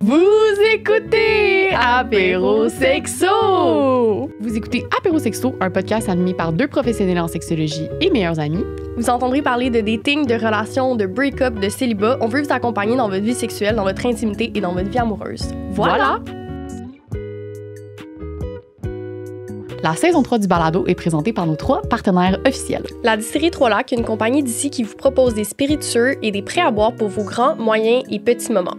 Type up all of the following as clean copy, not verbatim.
Vous écoutez Apéro Sexo! Vous écoutez Apéro Sexo, un podcast animé par deux professionnels en sexologie et meilleurs amis. Vous entendrez parler de dating, de relations, de break-up, de célibat. On veut vous accompagner dans votre vie sexuelle, dans votre intimité et dans votre vie amoureuse. Voilà! La saison 3 du balado est présentée par nos trois partenaires officiels. La distillerie Trois-Lacs, une compagnie d'ici qui vous propose des spiritueux et des prêts à boire pour vos grands, moyens et petits moments.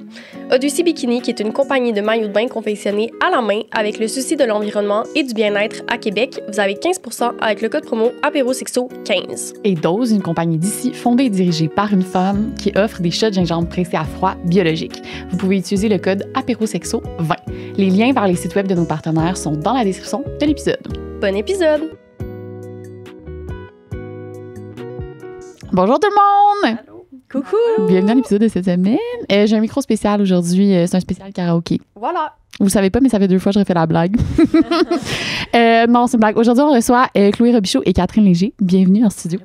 Odyssey Bikini, qui est une compagnie de maillots de bain confectionnés à la main avec le souci de l'environnement et du bien-être à Québec. Vous avez 15% avec le code promo APEROSEXO15. Et Dose, une compagnie d'ici fondée et dirigée par une femme qui offre des shots de gingembre pressés à froid biologiques. Vous pouvez utiliser le code APEROSEXO20. Les liens vers les sites web de nos partenaires sont dans la description de l'épisode. Bon épisode! Bonjour tout le monde! Allô. Coucou! Bienvenue dans l'épisode de cette semaine. J'ai un micro spécial aujourd'hui, c'est un spécial karaoké. Voilà! Vous savez pas, mais ça fait 2 fois que je refais la blague. Non, c'est une blague. Aujourd'hui, on reçoit Chloé Robichaud et Catherine Léger. Bienvenue en studio.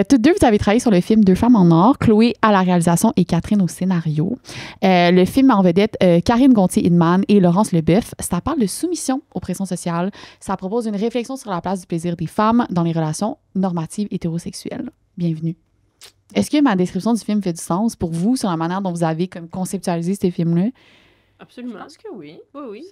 Toutes deux, vous avez travaillé sur le film Deux femmes en or, Chloé à la réalisation et Catherine au scénario. Le film met en vedette Karine Gontier-Hidman et Laurence Leboeuf. Ça parle de soumission aux pressions sociales. Ça propose une réflexion sur la place du plaisir des femmes dans les relations normatives hétérosexuelles. Bienvenue. Est-ce que ma description du film fait du sens pour vous sur la manière dont vous avez comme conceptualisé ce film-là? Absolument. Je pense que oui. Oui.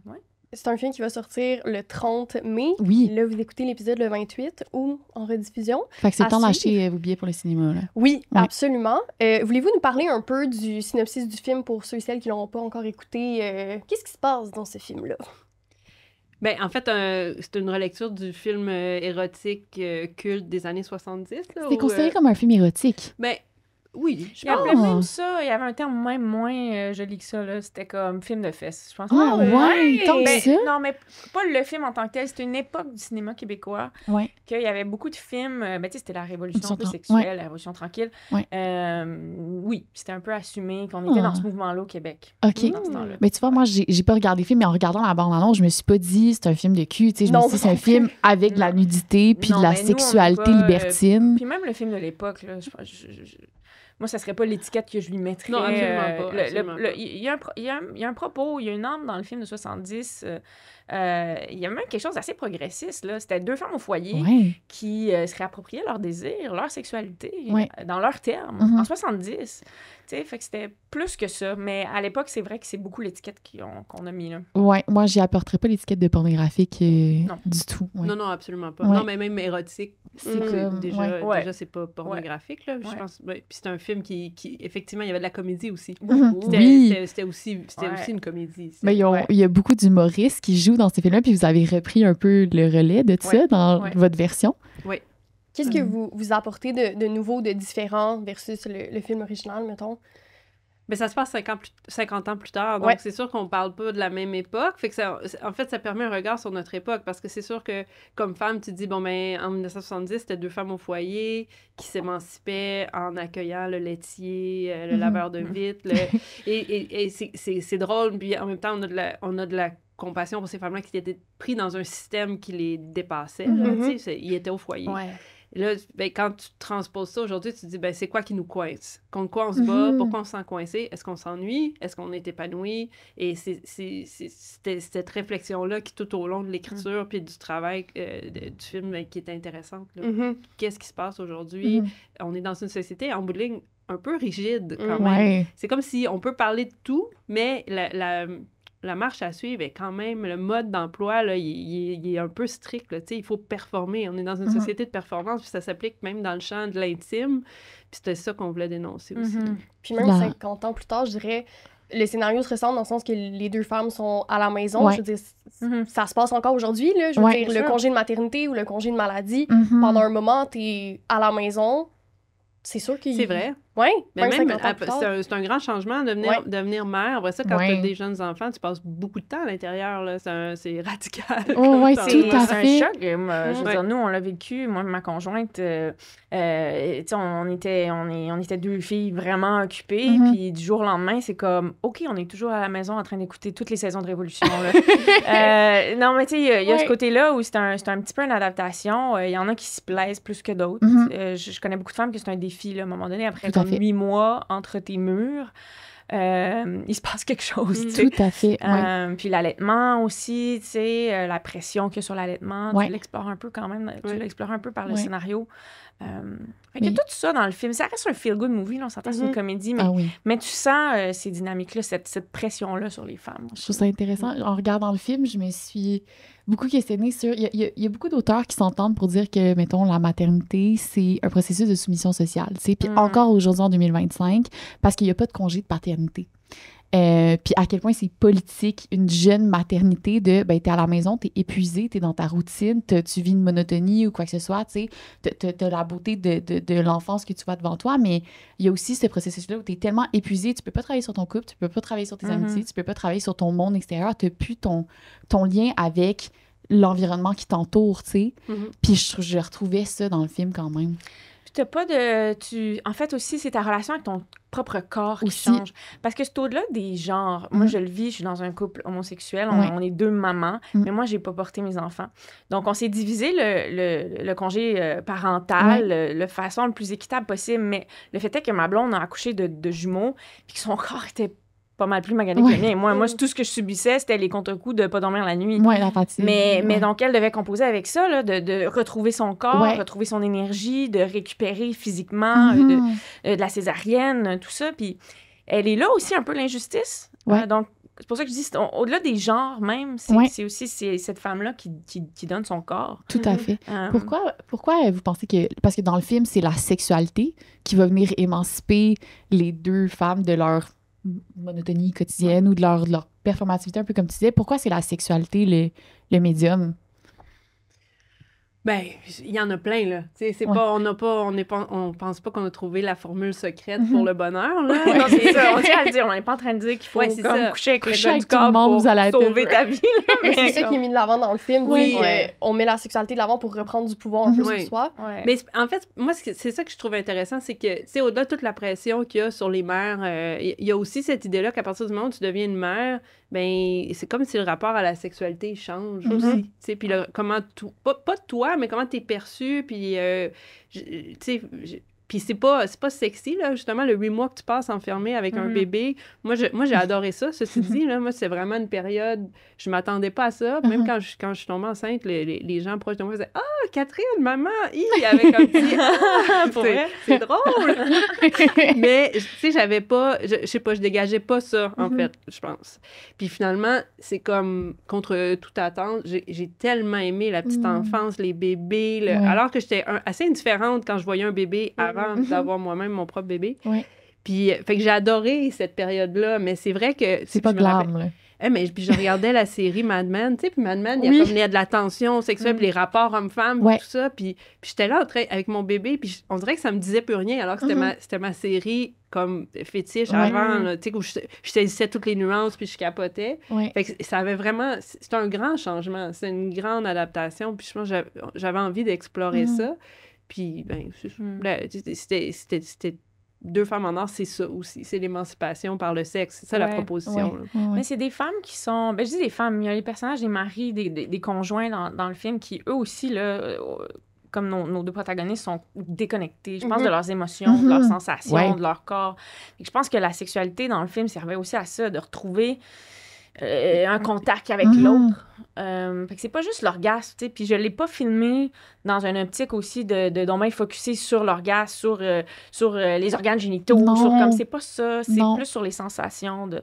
Ouais. C'est un film qui va sortir le 30 mai. Oui. Là, vous écoutez l'épisode le 28 ou en rediffusion. Fait que c'est le temps d'acheter vos billets pour le cinéma, là. Oui, absolument. Voulez-vous nous parler un peu du synopsis du film pour ceux et celles qui ne l'ont pas encore écouté? Qu'est-ce qui se passe dans ce film-là? Ben, en fait, c'est une relecture du film érotique culte des années 70. C'est considéré comme un film érotique. Ben, oui. Il y avait même ça, il y avait un terme même moins joli que ça, là. C'était comme film de fesses, je pense. Ah ouais, tant que ça? Non, mais pas le film en tant que tel, c'était une époque du cinéma québécois. Ouais. Qu'il y avait beaucoup de films, tu sais, c'était la révolution un peu sexuelle, la révolution tranquille. Ouais. Oui, c'était un peu assumé qu'on était dans ce mouvement-là au Québec. OK. Dans ce temps-là. Mais tu vois, moi, j'ai pas regardé le film, mais en regardant la bande-annonce, je me suis pas dit c'est un film de cul, tu sais, je me suis dit c'est un film avec de la nudité puis de la sexualité libertine. Puis même le film de l'époque, là, moi, ça serait pas l'étiquette que je lui mettrais. Non, absolument pas. Il y a un propos, il y a une âme dans le film de 70. Il y a même quelque chose d'assez progressiste, là. C'était deux femmes au foyer qui se réappropriaient leur désir, leur sexualité, dans leurs termes, en 70. Tu sais, fait que c'était plus que ça. Mais à l'époque, c'est vrai que c'est beaucoup l'étiquette qu'on a mis, là. Ouais, moi, j'y apporterais pas l'étiquette de pornographique du tout. Ouais. Non, absolument pas. Ouais. Non, mais même érotique, c'est comme déjà c'est pas pornographique, là. Je pense. Puis c'est un film qui, effectivement, il y avait de la comédie aussi. C'était aussi une comédie. Mais il y a beaucoup d'humoristes qui jouent dans ces films-là, puis vous avez repris un peu le relais de ça dans votre version. Oui. Qu'est-ce que vous apportez de nouveau, de différent versus le film original, mettons? Mais ça se passe 50 ans plus tard, donc c'est sûr qu'on parle pas de la même époque. Fait que en fait, ça permet un regard sur notre époque, parce que c'est sûr que, comme femme, tu te dis, bon, ben, en 1970, c'était deux femmes au foyer qui s'émancipaient en accueillant le laitier, le laveur de vitres. Et c'est drôle, puis en même temps, on a de la compassion pour ces femmes-là qui étaient prises dans un système qui les dépassait. Ils étaient au foyer. Ouais. Là, ben, quand tu transposes ça aujourd'hui, tu te dis, ben, c'est quoi qui nous coince? Contre quoi on se bat? Pourquoi on se sent coincé? Est-ce qu'on s'ennuie? Est-ce qu'on est épanoui? Et c'était cette réflexion-là qui, tout au long de l'écriture puis du travail du film, qui est intéressante. Qu'est-ce qui se passe aujourd'hui? On est dans une société, en bout de ligne, un peu rigide, quand même. C'est comme si on peut parler de tout, mais la marche à suivre est quand même, le mode d'emploi, là, il est un peu strict. Là, il faut performer. On est dans une société de performance, puis ça s'applique même dans le champ de l'intime. Puis c'était ça qu'on voulait dénoncer aussi. Puis même 50 ans plus tard, je dirais, le scénario se ressemble dans le sens que les deux femmes sont à la maison. Je veux dire, ça se passe encore aujourd'hui. Là, je veux dire, le congé de maternité ou le congé de maladie, pendant un moment, t'es à la maison. C'est sûr qu'il... C'est vrai. Oui, mais même, c'est un grand changement de devenir mère. Après ça, quand tu as des jeunes enfants, tu passes beaucoup de temps à l'intérieur. Là. C'est radical. Oui, tout à fait. C'est un choc. Je veux dire, nous, on l'a vécu. Moi et ma conjointe, on était deux filles vraiment occupées. Puis du jour au lendemain, c'est comme, OK, on est toujours à la maison en train d'écouter toutes les saisons de Révolution. Non, mais tu sais, il y a ce côté-là où c'est un petit peu une adaptation. Il y en a qui s'y plaisent plus que d'autres. Je connais beaucoup de femmes que c'est un défi, là, à un moment donné, après 8 mois entre tes murs. il se passe quelque chose. Tout à fait. Puis l'allaitement aussi, tu sais, la pression qu'il y a sur l'allaitement, tu l'explores un peu quand même, tu l'explores un peu par le scénario. Fait que tout ça dans le film, ça reste un feel-good movie, là, on s'entend, c'est une comédie, mais tu sens ces dynamiques-là, cette pression-là sur les femmes. Je trouve ça intéressant. En regardant le film, je me suis beaucoup questionnée sur... Il y a beaucoup d'auteurs qui s'entendent pour dire que, mettons, la maternité, c'est un processus de soumission sociale, tu sais, puis encore aujourd'hui, en 2025, parce qu'il n'y a pas de congé de paternité. Puis à quel point c'est politique, une jeune maternité de, ben, t'es à la maison, t'es épuisée, t'es dans ta routine, tu vis une monotonie ou quoi que ce soit, tu sais, t'as la beauté de l'enfance que tu vois devant toi, mais il y a aussi ce processus-là où t'es tellement épuisée, tu peux pas travailler sur ton couple, tu peux pas travailler sur tes amitiés, tu peux pas travailler sur ton monde extérieur, t'as plus ton lien avec l'environnement qui t'entoure, tu sais. Puis je retrouvais ça dans le film quand même. T'as pas de... En fait, aussi, c'est ta relation avec ton propre corps qui change. Parce que c'est au-delà des genres. Moi, je le vis, je suis dans un couple homosexuel, on est 2 mamans, mais moi, j'ai pas porté mes enfants. Donc, on s'est divisé le congé parental de façon le plus équitable possible, mais le fait est que ma blonde a accouché de jumeaux, puis que son corps était pas mal plus magané que le mien. Moi, tout ce que je subissais, c'était les contre-coups de pas dormir la nuit. La fatigue. Mais donc, elle devait composer avec ça, là, de retrouver son corps, retrouver son énergie, de récupérer physiquement, de la césarienne, tout ça. Puis elle est là aussi un peu l'injustice. Donc, c'est pour ça que je dis, au-delà des genres même, c'est aussi cette femme-là qui donne son corps. Tout à fait. Pourquoi vous pensez que... Parce que dans le film, c'est la sexualité qui va venir émanciper les 2 femmes de leur monotonie quotidienne ou de leur performativité, un peu comme tu disais. Pourquoi c'est la sexualité le médium? Ben, il y en a plein, là. Tu sais, c'est pas... On pense pas qu'on a trouvé la formule secrète pour le bonheur, là. Non, c'est ça. On tient à le dire. On n'est pas en train de dire qu'il faut coucher avec le gars du corps pour sauver ta vie. C'est ça qui est mis de l'avant dans le film. On met la sexualité de l'avant pour reprendre du pouvoir un peu sur soi. Mais en fait, moi, c'est ça que je trouve intéressant, c'est que, tu sais, au-delà de toute la pression qu'il y a sur les mères, il y a aussi cette idée-là qu'à partir du moment où tu deviens une mère, ben c'est comme si le rapport à la sexualité change aussi. Tu sais, puis comment... Pas toi, mais comment t'es perçu, puis... tu sais... Puis c'est pas sexy, là, justement, le 8 mois que tu passes enfermé avec un bébé. Moi, j'ai adoré ça, ceci dit. Là, moi, c'est vraiment une période... Je m'attendais pas à ça. Même quand je suis tombée enceinte, les gens proches de moi disaient « Ah, Catherine, maman! » avec un petit « c'est drôle! » Mais, tu sais, j'avais pas... Je sais pas, je dégageais pas ça, en fait, je pense. Puis finalement, c'est comme, contre toute attente, j'ai tellement aimé la petite enfance, les bébés, alors que j'étais assez indifférente quand je voyais un bébé avant d'avoir moi-même mon propre bébé. Puis, fait que j'ai adoré cette période-là, mais c'est vrai que... C'est pas glam, là. Mais puis je regardais la série Mad Men, tu sais, puis Mad Men, il y a de la tension sexuelle, puis les rapports hommes-femmes, tout ça, puis j'étais là avec mon bébé, puis on dirait que ça me disait plus rien, alors que c'était ma série comme fétiche avant, tu sais, où je saisissais toutes les nuances, puis je capotais. Fait que ça avait vraiment... C'est un grand changement, c'est une grande adaptation, puis je pense que j'avais envie d'explorer ça. Puis, ben, c'était 2 femmes en or, c'est ça aussi. C'est l'émancipation par le sexe. C'est ça la proposition. Mais c'est des femmes qui sont... Ben, je dis des femmes, il y a les personnages, des maris, des conjoints dans le film qui, eux aussi, là, comme nos 2 protagonistes, sont déconnectés, je pense, de leurs émotions, de leurs sensations, de leur corps. Et je pense que la sexualité dans le film servait aussi à ça, de retrouver un contact avec l'autre. Fait que c'est pas juste l'orgasme, tu sais. Puis je l'ai pas filmé dans une optique aussi de donc bien focusser sur l'orgasme, sur les organes génitaux, comme c'est pas ça, c'est plus sur les sensations de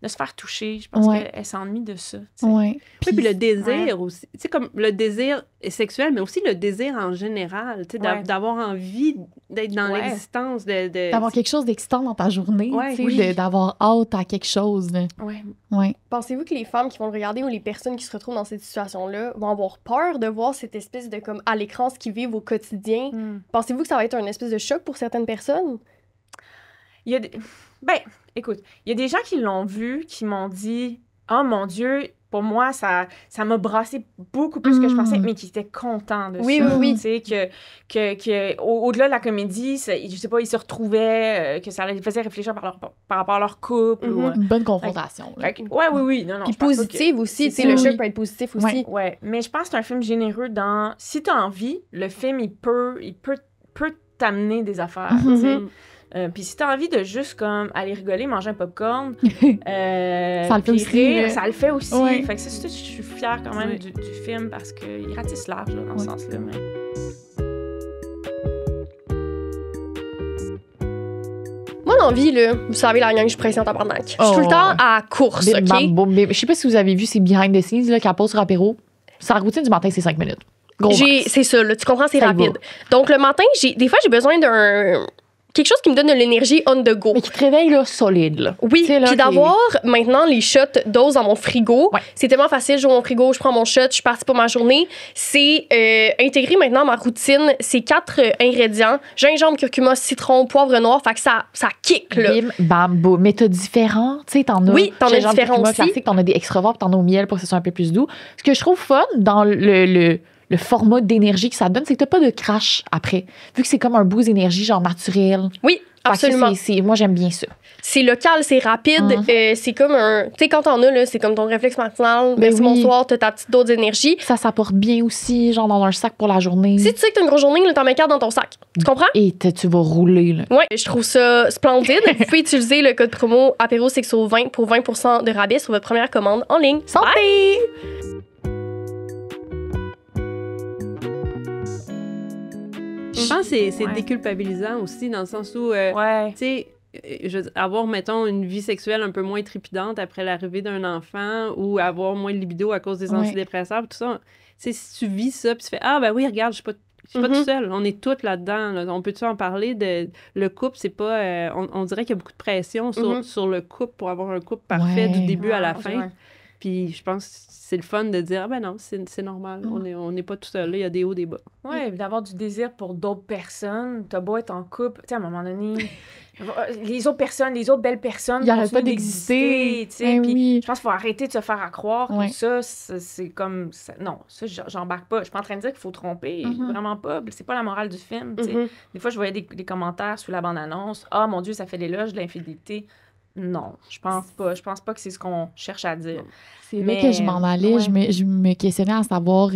se faire toucher. Je pense qu'elle s'ennuie de ça. Puis le désir aussi. Tu sais, comme le désir sexuel, mais aussi le désir en général. Tu sais, d'avoir envie d'être dans l'existence. D'avoir quelque chose d'excitant dans ta journée. Tu sais, d'avoir hâte à quelque chose. Pensez-vous que les femmes qui vont le regarder ou les personnes qui se retrouvent dans cette situation-là vont avoir peur de voir cette espèce de, comme, à l'écran, ce qu'ils vivent au quotidien? Pensez-vous que ça va être un espèce de choc pour certaines personnes? Il y a Ben, écoute, il y a des gens qui l'ont vu, qui m'ont dit « Oh mon Dieu, pour moi, ça m'a brassé beaucoup plus que je pensais, mais qui étaient contents de ça. » Oui. Tu sais, que au-delà de la comédie, je sais pas, ils se retrouvaient, que ça les faisait réfléchir par rapport à leur couple. Une bonne confrontation. Oui. Non, puis positive aussi, tu sais, le choc peut être positif aussi. Ouais, mais je pense que c'est un film généreux dans... Si t'as envie, le film, il peut t'amener des affaires, tu sais. Puis si t'as envie de juste comme aller rigoler, manger un popcorn, ça le fait aussi. Rire, ça le fait aussi. Ouais. Fait que ça, je suis fière quand même du film parce qu'il ratisse large là, dans ce sens-là. Mais... Moi, dans la vie, là, vous savez, la gang, je suis pressée en tabarnak. Je suis tout le temps à course, OK? Je sais pas si vous avez vu ces behind the scenes là, qu'elle pose sur apéro. Sa routine du matin, c'est 5 minutes. C'est ça, là, tu comprends, c'est rapide. Donc, le matin, des fois, j'ai besoin d'un... quelque chose qui me donne de l'énergie on the go. Mais qui te réveille, là, solide, là. Oui, puis d'avoir maintenant les shots doses dans mon frigo. Ouais. C'est tellement facile, j'ouvre mon frigo, je prends mon shot, je suis partie pour ma journée. C'est intégré maintenant dans ma routine. C'est 4 ingrédients. Gingembre, curcuma, citron, poivre noir. Fait que ça kick, là. Bim, bam, boum. Mais t'as différents, tu sais, t'en as... Oui, t'en as différents aussi. Classique, t'en as des extravats, puis t'en as au miel pour que ce soit un peu plus doux. Ce que je trouve fun dans le format d'énergie que ça donne, c'est que t'as pas de crash après. Vu que c'est comme un boost d'énergie, genre naturel. Oui, absolument. Moi, j'aime bien ça. C'est local, c'est rapide. C'est comme un... Tu sais, quand t'en as, là, c'est comme ton réflexe matinal. Ben oui. Bonsoir, t'as ta petite dose d'énergie. Ça s'apporte bien aussi, genre dans un sac pour la journée. Si tu sais que t'as une grosse journée, là, t'en mets 4 dans ton sac. Tu comprends? Et tu vas rouler, là. Ouais, je trouve ça splendide. Vous pouvez utiliser le code promo APEROSEXO20 pour 20% de rabais sur votre première commande en ligne. Santé! Bye! Je pense que c'est déculpabilisant aussi, dans le sens où, tu sais, avoir, mettons, une vie sexuelle un peu moins trépidante après l'arrivée d'un enfant ou avoir moins de libido à cause des antidépresseurs, tout ça. Tu sais, si tu vis ça, puis tu fais « Ah, ben oui, regarde, je suis pas tout seul. On est toutes là-dedans. Là. On peut-tu en parler? Le couple, c'est pas... on dirait qu'il y a beaucoup de pression sur le couple pour avoir un couple parfait du début à la fin. Ouais. Puis je pense que c'est le fun de dire « Ah ben non, c'est normal. On n'est pas tout seul. Il y a des hauts, des bas. » Oui, d'avoir du désir pour d'autres personnes. T'as beau être en couple. Tu sais, à un moment donné... les autres belles personnes ils n'arrêtent pas d'exister. Puis je pense qu'il faut arrêter de se faire croire que ça, c'est comme... Ça, non, ça, j'embarque pas. Je suis pas en train de dire qu'il faut tromper. Vraiment pas. C'est pas la morale du film. Des fois, je voyais des commentaires sous la bande-annonce. « Ah, mon Dieu, ça fait l'éloge de l'infidélité. » Non, je pense pas. Je pense pas que c'est ce qu'on cherche à dire. C'est vrai que je m'en allais. Je me questionnais à savoir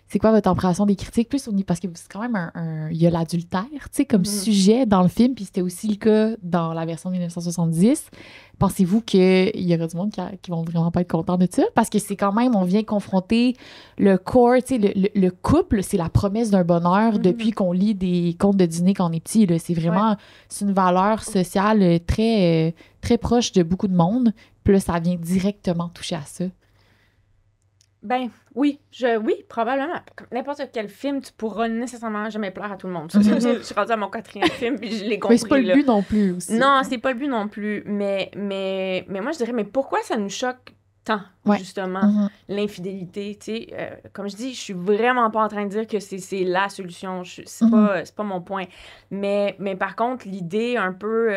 c'est quoi votre impression des critiques. Plus parce que c'est quand même il y a l'adultère, tu sais, comme sujet dans le film, puis c'était aussi le cas dans la version de 1970. Pensez-vous qu'il y aura du monde qui vont vraiment pas être contents de ça? Parce que c'est quand même, on vient confronter le corps, tu sais, le couple, c'est la promesse d'un bonheur depuis qu'on lit des contes de Disney quand on est petit. Là. C'est vraiment, c'est une valeur sociale très, très proche de beaucoup de monde. Puis là, ça vient directement toucher à ça. Ben oui, probablement. Comme n'importe quel film, tu pourras nécessairement jamais plaire à tout le monde. Je suis rendue à mon 4e film, puis je l'ai compris. Mais c'est pas le but non plus aussi. Non, c'est pas le but non plus. Mais moi, je dirais, mais pourquoi ça nous choque tant, justement, l'infidélité, tu sais? Comme je dis, je suis vraiment pas en train de dire que c'est la solution. C'est pas mon point. Mais par contre, l'idée un peu...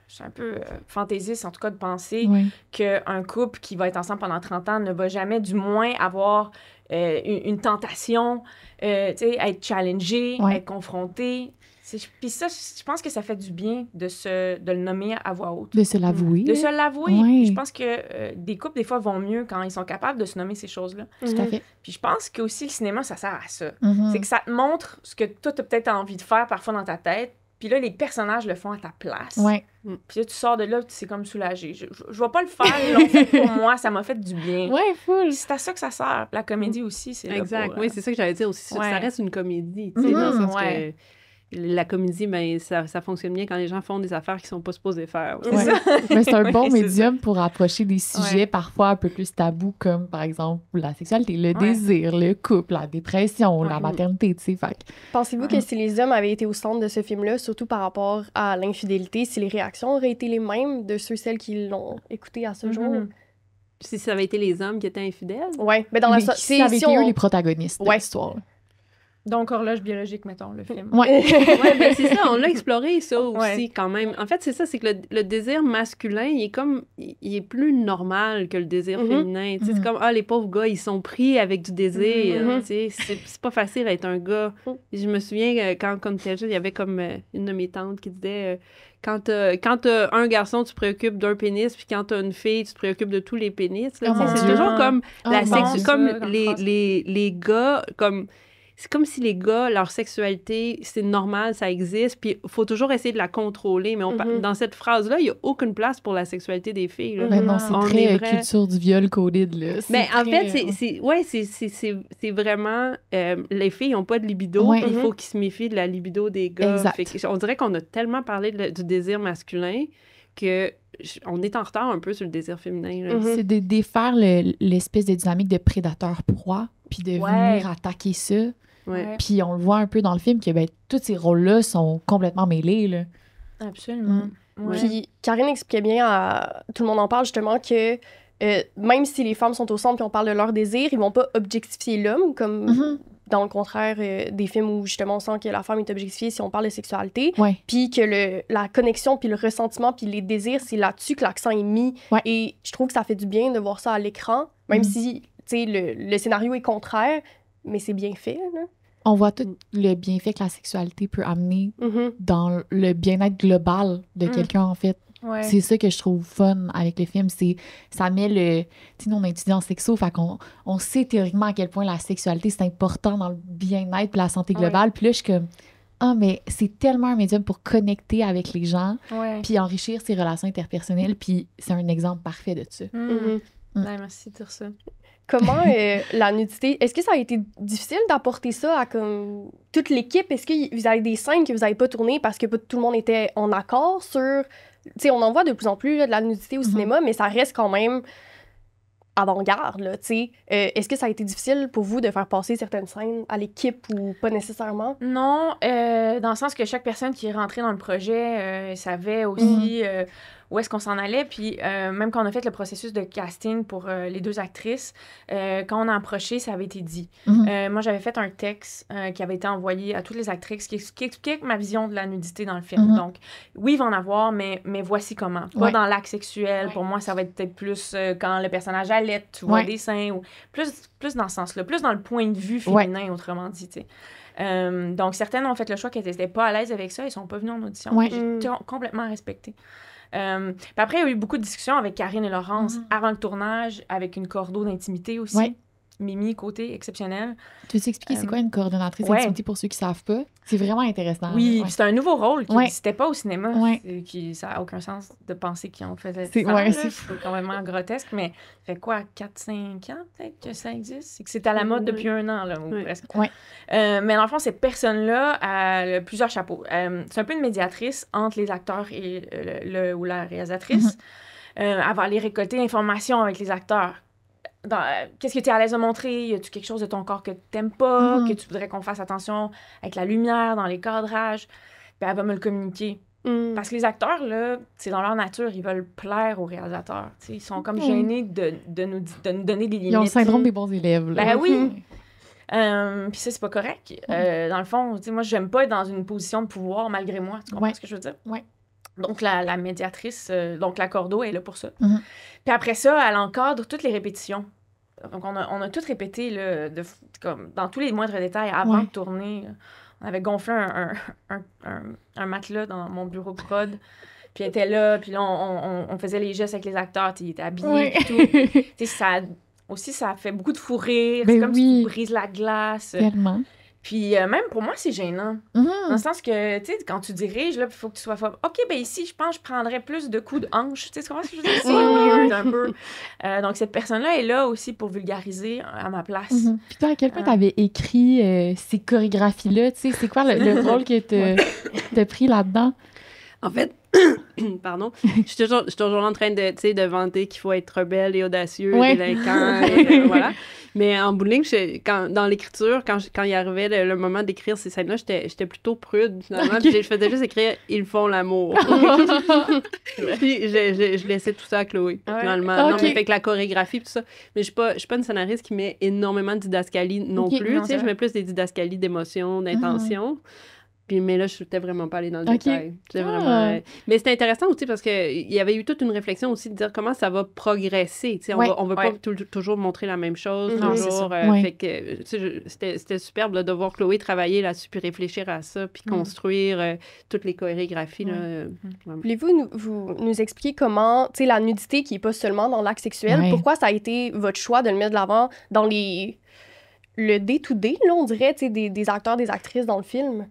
c'est un peu fantaisiste, en tout cas, de penser qu'un couple qui va être ensemble pendant 30 ans ne va jamais, du moins, avoir une tentation, tu sais, être challengé, être confronté. Puis ça, je pense que ça fait du bien de le nommer à voix haute. De se l'avouer. De se l'avouer. Je pense que des couples, des fois, vont mieux quand ils sont capables de se nommer ces choses-là. Tout à fait. Puis je pense que aussi le cinéma, ça sert à ça. C'est que ça te montre ce que toi, tu as peut-être envie de faire parfois dans ta tête. Puis là, les personnages le font à ta place. Puis là, tu sors de là, c'est comme soulagé. Je vais pas le faire, ils l'ont fait pour moi, ça m'a fait du bien. Full. C'est à ça que ça sert. La comédie aussi, c'est exact. Là pour, oui, c'est ça que j'allais dire aussi. Ça reste une comédie, tu sais, dans le sens que la comédie, ben, ça fonctionne bien quand les gens font des affaires qu'ils sont pas supposés faire. Mais c'est un bon médium pour approcher des sujets parfois un peu plus tabous, comme par exemple la sexualité, le désir, le couple, la dépression, la maternité, tu sais. Pensez-vous que si les hommes avaient été au centre de ce film-là, surtout par rapport à l'infidélité, si les réactions auraient été les mêmes de celles qui l'ont écouté à ce jour? Si ça avait été les hommes qui étaient infidèles? Oui, mais dans la société... Si ça avait été eux les protagonistes de l'histoire. Donc, horloge biologique, mettons, le film. Ben c'est ça, on l'a exploré, ça aussi, quand même. En fait, c'est ça, c'est que le désir masculin, il est plus normal que le désir féminin. C'est comme, les pauvres gars, ils sont pris avec du désir. C'est pas facile d'être un gars. Je me souviens, quand t'étais jeune, il y avait comme une de mes tantes qui disait... Quand t'as un garçon, tu te préoccupes d'un pénis, puis quand t'as une fille, tu te préoccupes de tous les pénis. Là, c'est toujours comme la sexe... Comme les gars, comme... c'est comme si les gars, leur sexualité, c'est normal, ça existe, puis il faut toujours essayer de la contrôler. Mais dans cette phrase-là, il n'y a aucune place pour la sexualité des filles. Là. Non, c'est très culture du viol coded, là. Mais en fait, c'est vraiment... les filles n'ont pas de libido, il faut qu'ils se méfient de la libido des gars. Fait on dirait qu'on a tellement parlé du désir masculin que on est en retard un peu sur le désir féminin. C'est de défaire l'espèce de dynamique de prédateur-proie, puis de venir attaquer ça. Puis on le voit un peu dans le film que tous ces rôles-là sont complètement mêlés. Là. Absolument. Puis Karine expliquait bien tout le monde en parle justement que même si les femmes sont au centre et on parle de leur désir, ils vont pas objectifier l'homme comme dans le contraire des films où justement on sent que la femme est objectifiée si on parle de sexualité. Puis que la connexion puis le ressentiment puis les désirs, c'est là-dessus que l'accent est mis. Et je trouve que ça fait du bien de voir ça à l'écran, même si le scénario est contraire, mais c'est bien fait. Là. On voit tout le bienfait que la sexualité peut amener dans le bien-être global de quelqu'un, en fait. C'est ça que je trouve fun avec le film. Ça met le... Tu sais, nous, on est étudiants en sexo, fait qu'on sait théoriquement à quel point la sexualité, c'est important dans le bien-être et la santé globale. Puis là, je suis comme... mais c'est tellement un médium pour connecter avec les gens, puis enrichir ses relations interpersonnelles, puis c'est un exemple parfait de ça. Merci de dire ça. Comment la nudité... Est-ce que ça a été difficile d'apporter ça à comme toute l'équipe? Est-ce que vous avez des scènes que vous n'avez pas tournées parce que pas tout le monde était en accord sur... Tu sais, on en voit de plus en plus là, de la nudité au cinéma, mais ça reste quand même avant-garde, là, tu sais. Est-ce que ça a été difficile pour vous de faire passer certaines scènes à l'équipe ou pas nécessairement? Non, dans le sens que chaque personne qui est rentrée dans le projet savait aussi où est-ce qu'on s'en allait. Puis même quand on a fait le processus de casting pour les 2 actrices, quand on a approché, ça avait été dit. Moi, j'avais fait un texte qui avait été envoyé à toutes les actrices qui expliquait ma vision de la nudité dans le film. Donc, oui, il va en avoir, mais voici comment. Pas dans l'acte sexuel. Pour moi, ça va être peut-être plus quand le personnage allait, tu vois des seins, ou plus dans ce sens-là, plus dans le point de vue féminin, autrement dit, tu sais. Donc, certaines ont fait le choix qu'elles n'étaient pas à l'aise avec ça. Ils sont pas venus en audition. J'ai complètement respecté. Puis après, il y a eu beaucoup de discussions avec Karine et Laurence avant le tournage, avec une cordeau d'intimité aussi. Mimi, côté exceptionnel. Tu veux expliquer c'est quoi une coordonnatrice d'intimité pour ceux qui ne savent pas? C'est vraiment intéressant. Oui, puis c'est un nouveau rôle qui n'existait pas au cinéma. Ça n'a aucun sens de penser qu'ils ont fait ça. C'est quand même grotesque, mais ça fait quoi, 4-5 ans peut-être que ça existe? C'est que c'est à la mode depuis 1 an, là, ou presque. Mais dans le fond, cette personne-là a plusieurs chapeaux. C'est un peu une médiatrice entre les acteurs et le ou la réalisatrice. Elle va aller récolter l'information avec les acteurs. Qu'est-ce que tu es à l'aise de montrer? Y a-tu quelque chose de ton corps que tu n'aimes pas? Que tu voudrais qu'on fasse attention avec la lumière, dans les cadrages? Puis elle va me le communiquer. Parce que les acteurs, là, c'est dans leur nature, ils veulent plaire aux réalisateurs. T'sais, ils sont comme gênés de nous donner des limites. Ils ont le syndrome des bons élèves. Là. Ben oui! Puis ça, c'est pas correct. Dans le fond, moi, j'aime pas être dans une position de pouvoir malgré moi. Tu comprends ce que je veux dire? Donc, la médiatrice, donc la cordeau, elle est là pour ça. Puis après ça, elle encadre toutes les répétitions. Donc, on a tout répété là, comme, dans tous les moindres détails avant de tourner. On avait gonflé un matelas dans mon bureau de prod. Puis elle était là, puis là, on faisait les gestes avec les acteurs. Ils étaient habillés et tout. Ça fait beaucoup de fou rire. C'est comme si tu brises la glace. Tellement. Puis même pour moi, c'est gênant. Dans le sens que, tu sais, quand tu diriges, il faut que tu sois fort. OK, ben ici, je pense que je prendrais plus de coups de hanche. Tu sais comment je veux dire? C'est weird un peu. Donc, cette personne-là est là aussi pour vulgariser à ma place. Puis toi, à quel point t'avais écrit ces chorégraphies-là? Tu sais, c'est quoi le rôle que t'as pris là-dedans? En fait, pardon, je suis toujours en train de vanter qu'il faut être rebelle et audacieux, délinquant, voilà. Mais en bout de ligne, dans l'écriture, quand il arrivait le moment d'écrire ces scènes-là, j'étais plutôt prude, finalement. Puis je faisais juste écrire « Ils font l'amour ». Puis je laissais tout ça à Chloé, finalement. Non, mais fait que la chorégraphie, tout ça. Mais je suis pas une scénariste qui met énormément de didascalie non plus. Tu sais, je mets plus des didascalies d'émotion, d'intention. Mais là, je n'étais vraiment pas allée dans le détail. Mais c'était intéressant aussi parce qu'il y avait eu toute une réflexion aussi de dire comment ça va progresser. On ne veut pas toujours montrer la même chose. Fait que, c'était superbe là, de voir Chloé travailler là-dessus, puis réfléchir à ça, puis construire toutes les chorégraphies. Voulez-vous nous expliquer comment, la nudité qui n'est pas seulement dans l'acte sexuel, pourquoi ça a été votre choix de le mettre de l'avant dans les le day-to-day, là, on dirait, tu sais, des acteurs, des actrices dans le film?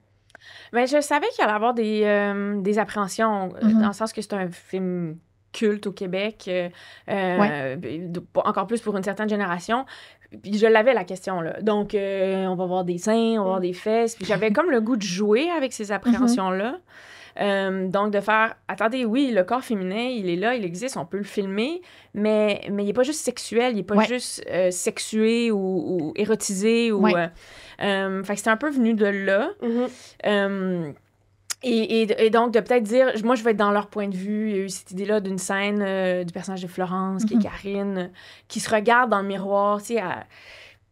Mais je savais qu'il allait y avoir des appréhensions, dans le sens que c'est un film culte au Québec, encore plus pour une certaine génération. Puis je l'avais, la question, là. Donc, on va voir des seins, on va voir des fesses. Puis j'avais comme le goût de jouer avec ces appréhensions-là. Donc, de faire, attendez, oui, le corps féminin, il est là, il existe, on peut le filmer, mais il n'est pas juste sexuel, il n'est pas juste sexué ou érotisé. Fait que c'était un peu venu de là. Et donc, de peut-être dire, moi, je vais être dans leur point de vue. Il y a eu cette idée-là d'une scène du personnage de Florence, qui est Karine, qui se regarde dans le miroir, tu sais,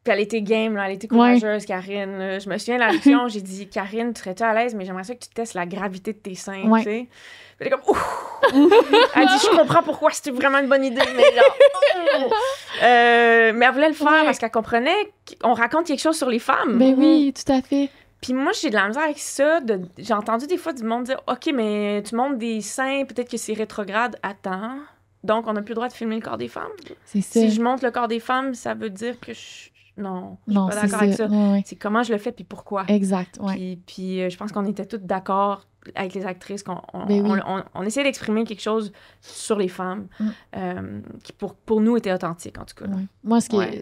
puis elle était game, là, elle était courageuse, Karine. Je me souviens de la réunion, j'ai dit, Karine, tu serais-tu à l'aise, mais j'aimerais ça que tu testes la gravité de tes seins, tu sais. Elle est comme, ouf! Elle dit, je comprends pourquoi c'était vraiment une bonne idée, mais genre. Mais elle voulait le faire parce qu'elle comprenait qu'on raconte quelque chose sur les femmes. Ben oui, tout à fait. Puis moi, j'ai de la misère avec ça. J'ai entendu des fois du monde dire, OK, mais tu montres des seins, peut-être que c'est rétrograde. Attends. Donc, on n'a plus le droit de filmer le corps des femmes. C'est ça. Si je montre le corps des femmes, ça veut dire que non, je suis pas d'accord avec ça. Ouais. C'est comment je le fais puis pourquoi. Exact, ouais. Puis je pense qu'on était toutes d'accord avec les actrices qu'on essayait d'exprimer quelque chose sur les femmes qui pour nous était authentique, en tout cas. Ouais. Moi,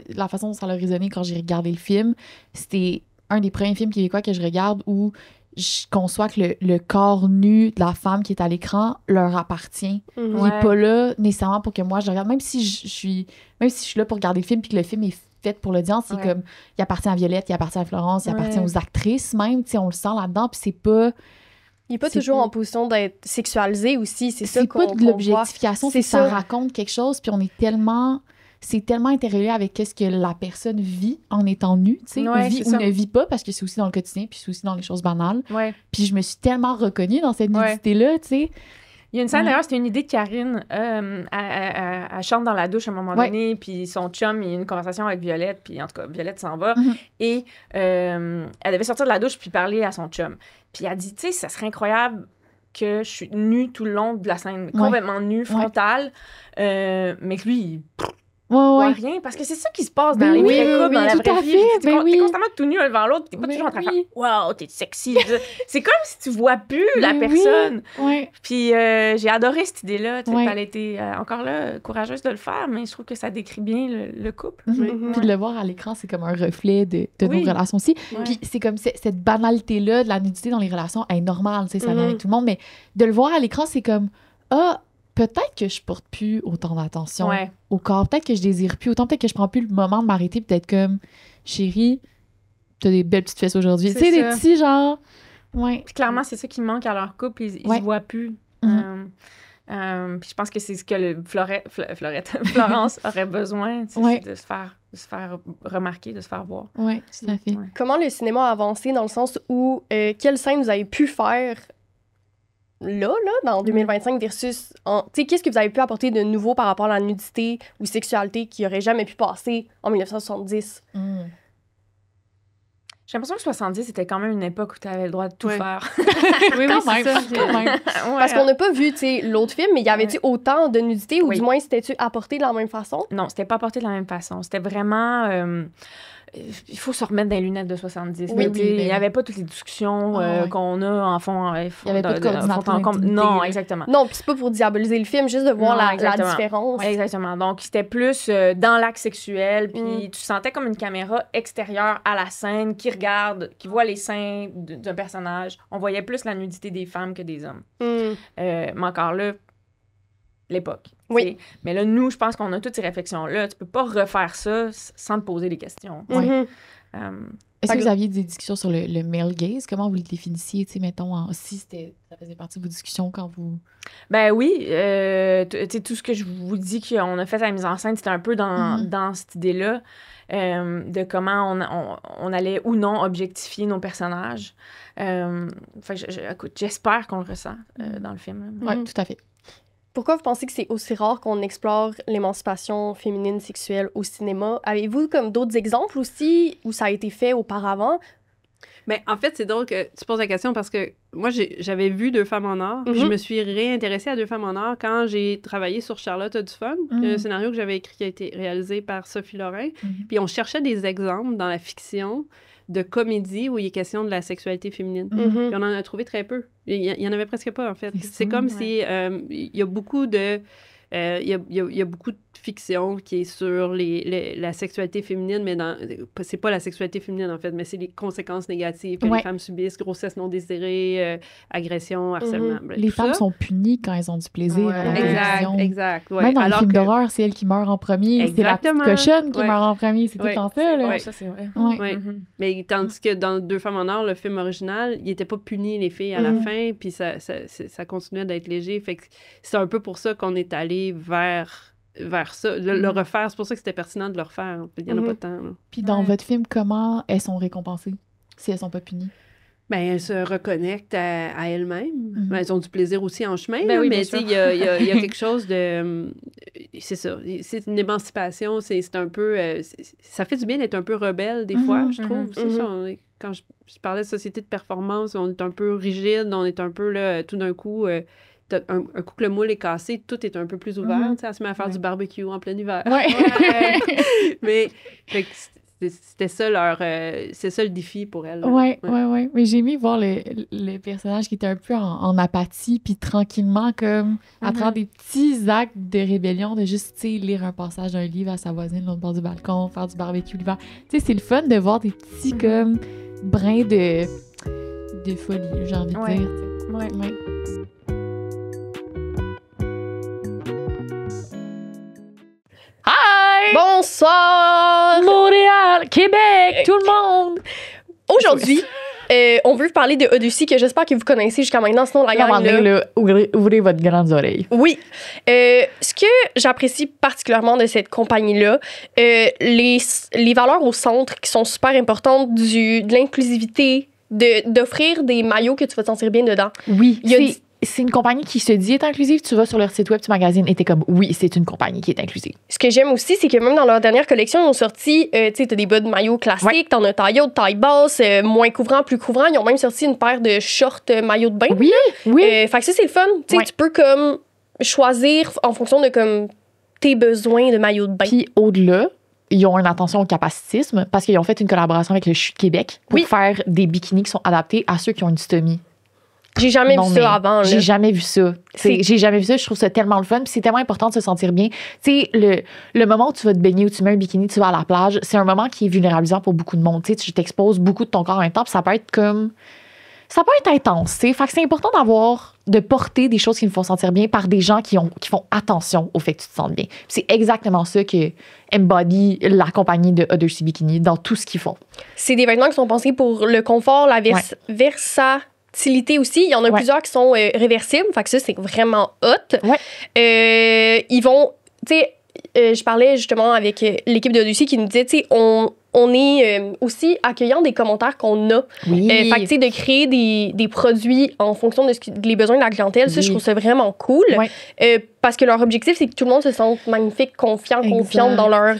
la façon dont ça a résonné quand j'ai regardé le film, c'était un des premiers films québécois que je regarde où je conçois que le corps nu de la femme qui est à l'écran leur appartient. Il n'est pas là nécessairement pour que moi je le regarde. Même si je suis là pour regarder le film puis que le film est fait pour l'audience, c'est comme il appartient à Violette, il appartient à Florence, il appartient aux actrices même, tu sais, on le sent là-dedans, puis c'est pas... Il n'est pas toujours en position d'être sexualisé aussi, c'est ça qu'on voit. C'est pas de l'objectification, c'est ça raconte quelque chose, puis on est tellement... C'est tellement interrelié avec qu'est-ce que la personne vit en étant nue, tu sais, vit ou ne vit pas, parce que c'est aussi dans le quotidien, puis c'est aussi dans les choses banales. Puis je me suis tellement reconnue dans cette nudité-là, tu sais. Il y a une scène, d'ailleurs, c'était une idée de Karine. Elle chante dans la douche à un moment donné, puis son chum, il y a une conversation avec Violette, puis en tout cas, Violette s'en va. Et elle devait sortir de la douche puis parler à son chum. Puis elle dit, tu sais, ça serait incroyable que je suis nue tout le long de la scène, complètement nue, frontale, mais que lui, il voit rien, parce que c'est ça qui se passe dans les vrais couples, dans la vraie vie. T'es constamment tout nu un devant l'autre, t'es pas toujours en train de faire « Wow, t'es sexy! » C'est comme si tu vois plus la personne. Puis j'ai adoré cette idée-là. Elle a été encore là courageuse de le faire, mais je trouve que ça décrit bien le couple. Puis de le voir à l'écran, c'est comme un reflet de nos relations aussi. Puis c'est comme cette banalité-là de la nudité dans les relations est normale, tu sais, ça vient avec tout le monde, mais de le voir à l'écran, c'est comme « Ah! » Peut-être que je porte plus autant d'attention au corps. Peut-être que je désire plus autant. Peut-être que je prends plus le moment de m'arrêter et d'être comme, chérie, t'as des belles petites fesses aujourd'hui. Tu sais, des petits genre... Puis clairement, c'est ça qui manque à leur couple. Ils se voient plus. Puis je pense que c'est ce que Florence aurait besoin, de se faire remarquer, de se faire voir. Oui, tout à fait. Comment le cinéma a avancé dans le sens où quelle scène vous avez pu faire là, dans 2025 versus... Tu sais, qu'est-ce que vous avez pu apporter de nouveau par rapport à la nudité ou sexualité qui aurait jamais pu passer en 1970? J'ai l'impression que 70, c'était quand même une époque où tu avais le droit de tout faire. Oui, c'est ça. Parce qu'on n'a pas vu, tu sais, l'autre film, mais y avait-tu autant de nudité ou du moins c'était-tu apporté de la même façon? Non, c'était pas apporté de la même façon. C'était vraiment... il faut se remettre dans les lunettes de 70. Il n'y avait pas toutes les discussions qu'on a en fond. Il n'y avait pas de coordinateur. Non, exactement. Non, puis c'est pas pour diaboliser le film, juste de voir la différence. Oui, exactement. Donc, c'était plus dans l'acte sexuel, puis tu sentais comme une caméra extérieure à la scène qui regarde, qui voit les seins d'un personnage. On voyait plus la nudité des femmes que des hommes. Mais encore là, l'époque. Oui. Mais là, nous, je pense qu'on a toutes ces réflexions-là. Tu peux pas refaire ça sans te poser des questions. Est-ce que vous aviez des discussions sur le male gaze? Comment vous le définissiez, tu sais, mettons, si ça faisait partie de vos discussions quand vous... Ben oui, tu sais, tout ce que je vous dis qu'on a fait à la mise en scène, c'était un peu dans cette idée-là de comment on allait ou non objectifier nos personnages. Écoute, j'espère qu'on le ressent dans le film. Oui, tout à fait. Pourquoi vous pensez que c'est aussi rare qu'on explore l'émancipation féminine sexuelle au cinéma? Avez-vous comme d'autres exemples aussi où ça a été fait auparavant? Mais en fait, c'est drôle que tu poses la question parce que moi, j'avais vu Deux femmes en or, puis je me suis réintéressée à Deux femmes en or quand j'ai travaillé sur Charlotte a du fun, un scénario que j'avais écrit qui a été réalisé par Sophie Lorrain. Puis on cherchait des exemples dans la fiction de comédie où il est question de la sexualité féminine. Puis on en a trouvé très peu. Il y en avait presque pas, en fait. C'est comme si il y a beaucoup de... Il y a beaucoup de fiction qui est sur la sexualité féminine, mais c'est pas la sexualité féminine, en fait, mais c'est les conséquences négatives que les femmes subissent, grossesse non désirée, agression, harcèlement. Les femmes sont punies quand elles ont du plaisir à la télévision. Exact. Même dans les films d'horreur, c'est elle qui meurt en premier. C'est la petite cochonne qui meurt en premier. C'est tout le temps ça, là. Ça, c'est vrai. Mais tandis que dans Deux femmes en or, le film original, il était pas puni, les filles, à la fin, puis ça continuait d'être léger. Fait que c'est un peu pour ça qu'on est allé vers ça, le refaire. C'est pour ça que c'était pertinent de le refaire. Il n'y en a pas de temps. Là. Puis dans votre film, comment elles sont récompensées si elles sont pas punies? Ben, elles se reconnectent à elles-mêmes. Elles ont du plaisir aussi en chemin, oui, mais il y a quelque chose de... C'est ça. C'est une émancipation. C'est un peu... ça fait du bien d'être un peu rebelle, des fois, je trouve. C'est ça. Quand je parlais de société de performance, on est un peu rigide, on est un peu, là, tout d'un coup... un coup que le moule est cassé, tout est un peu plus ouvert. Elle se met à faire du barbecue en plein hiver. Mais c'était ça c'est ça le défi pour elle. Oui. Mais j'ai aimé voir le personnage qui était un peu en apathie, puis tranquillement, comme à travers des petits actes de rébellion, de juste, tu sais, lire un passage d'un livre à sa voisine, l'autre bord du balcon, faire du barbecue l'hiver. Tu sais, c'est le fun de voir des petits, comme, brins de folie, j'ai envie de dire. Ouais. Hi! Bonsoir! Montréal, Québec, tout le monde! Aujourd'hui, on veut vous parler de Odyssey, que j'espère que vous connaissez jusqu'à maintenant, sinon la gang, là... Ouvrez votre grandes oreilles. Oui. Ce que j'apprécie particulièrement de cette compagnie-là, les valeurs au centre qui sont super importantes, de l'inclusivité, d'offrir des maillots que tu vas te sentir bien dedans. Oui, c'est une compagnie qui se dit est inclusive. Tu vas sur leur site web, tu magasines et t'es comme, oui, c'est une compagnie qui est inclusive. Ce que j'aime aussi, c'est que même dans leur dernière collection, ils ont sorti, tu sais, t'as des bas de maillot classiques, t'en as taille haute, taille basse, moins couvrant, plus couvrant. Ils ont même sorti une paire de shorts maillot de bain. Oui. Fait que ça, c'est le fun. Tu sais, tu peux comme choisir en fonction de comme tes besoins de maillot de bain. Puis au-delà, ils ont une attention au capacitisme parce qu'ils ont fait une collaboration avec le CHU de Québec pour faire des bikinis qui sont adaptés à ceux qui ont une stomie. J'ai jamais vu ça avant. J'ai jamais vu ça. J'ai jamais vu ça. Je trouve ça tellement le fun. Puis c'est tellement important de se sentir bien. Tu sais, le moment où tu vas te baigner, où tu mets un bikini, tu vas à la plage, c'est un moment qui est vulnérabilisant pour beaucoup de monde. Tu sais, tu t'exposes beaucoup de ton corps en même temps. Puis ça peut être comme... Ça peut être intense, tu sais. Fait que c'est important de porter des choses qui nous font sentir bien par des gens qui font attention au fait que tu te sentes bien. Puis c'est exactement ça que embody la compagnie de Odyssey Bikini dans tout ce qu'ils font. C'est des vêtements qui sont pensés pour le confort, la versatilité aussi. Il y en a plusieurs qui sont réversibles. Fait que ça, c'est vraiment hot. Ils vont... Tu sais, je parlais justement avec l'équipe d'Odyssey qui nous disait, tu sais, on est aussi accueillant des commentaires qu'on a. Fait que, tu sais, de créer des produits en fonction des besoins de la clientèle, ça, je trouve ça vraiment cool. Parce que leur objectif, c'est que tout le monde se sente magnifique, confiante dans leur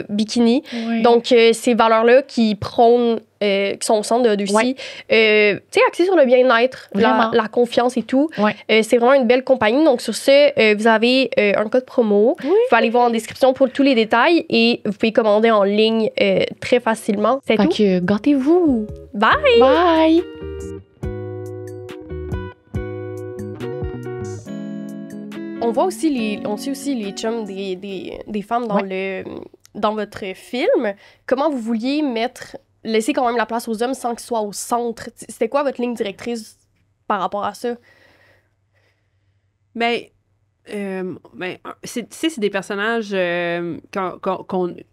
bikini. Donc, ces valeurs-là qui prônent, qui sont au centre d'Odyssey, tu sais, axées sur le bien-être, la confiance et tout. C'est vraiment une belle compagnie. Donc, sur ce, vous avez un code promo. Vous pouvez aller voir en description pour tous les détails et vous pouvez commander en ligne très facilement. C'est tout. Fait que gâtez-vous. Bye! Bye! On voit aussi les chums des femmes dans votre film. Comment vous vouliez laisser quand même la place aux hommes sans qu'ils soient au centre? C'était quoi votre ligne directrice par rapport à ça? C'est des personnages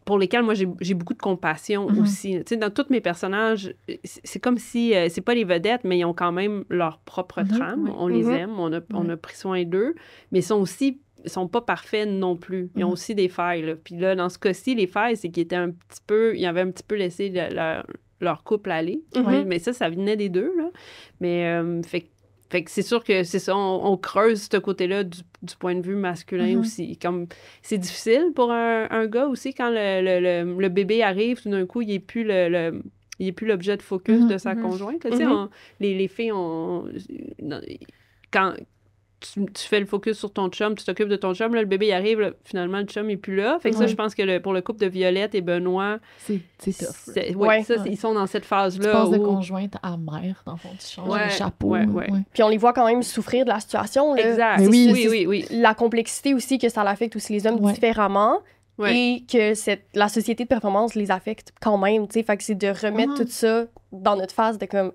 pour lesquels moi j'ai beaucoup de compassion aussi. Tu sais, dans tous mes personnages, c'est comme si c'est pas les vedettes, mais ils ont quand même leur propre trame. On les aime, on a pris soin d'eux, mais ils sont pas parfaits non plus. Ils ont aussi des failles. Là. Puis là, dans ce cas-ci, les failles, c'est qu'ils avaient un petit peu laissé leur couple aller. Mais ça venait des deux. Là. Mais fait que c'est sûr que c'est ça, on creuse ce côté-là du point de vue masculin aussi. Comme c'est difficile pour un gars aussi quand le bébé arrive, tout d'un coup, il est plus il n'est plus l'objet de focus de sa Mhm. conjointe. Là, tu sais, les filles, quand tu fais le focus sur ton chum, tu t'occupes de ton chum, là, le bébé il arrive, là, finalement, le chum n'est plus là. Fait que ça, je pense que pour le couple de Violette et Benoît, c'est tough. Ils sont dans cette phase-là. Tu passes de conjointe à mère, dans le fond, tu changes le chapeau. Puis on les voit quand même souffrir de la situation. Là. Exact. Mais oui. La complexité aussi que ça affecte aussi les hommes différemment. Et que la société de performance les affecte quand même, tu sais. Fait que c'est de remettre tout ça dans notre face de comme,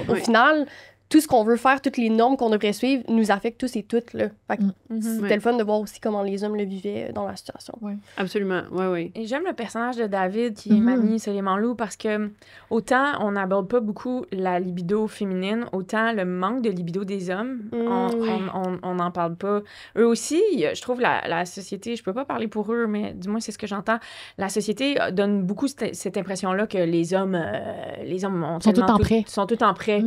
au final, tout ce qu'on veut faire, toutes les normes qu'on devrait suivre, nous affectent tous et toutes, là. Fait que c'était le fun de voir aussi comment les hommes le vivaient dans la situation. Absolument, oui. Et j'aime le personnage de David, qui est Manny Soleiman-Lou, parce que autant on n'aborde pas beaucoup la libido féminine, autant le manque de libido des hommes, on n'en parle pas. Eux aussi, je trouve la société, je peux pas parler pour eux, mais du moins c'est ce que j'entends, la société donne beaucoup cette impression-là que les hommes sont tout en prêt.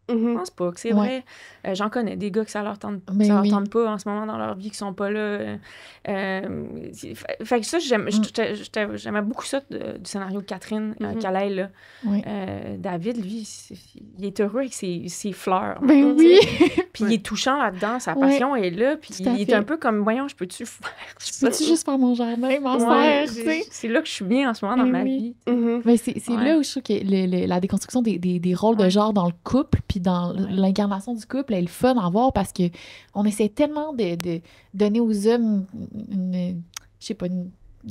Je pense pas que c'est vrai. J'en connais des gars que ça leur tente pas en ce moment dans leur vie, qui sont pas là. Fait que ça, j'aimais beaucoup ça du scénario de Catherine Calais, là. David, lui, il est heureux avec ses fleurs. Ben oui! Puis il est touchant là-dedans, sa passion est là, puis il est un peu comme, voyons, je peux-tu juste faire mon jardin, m'en faire, tu sais? C'est là que je suis bien en ce moment dans ma vie. Mais c'est là où je trouve que la déconstruction des rôles de genre dans le couple, puis dans l'incarnation du couple, elle est le fun à voir parce que on essaie tellement de donner aux hommes de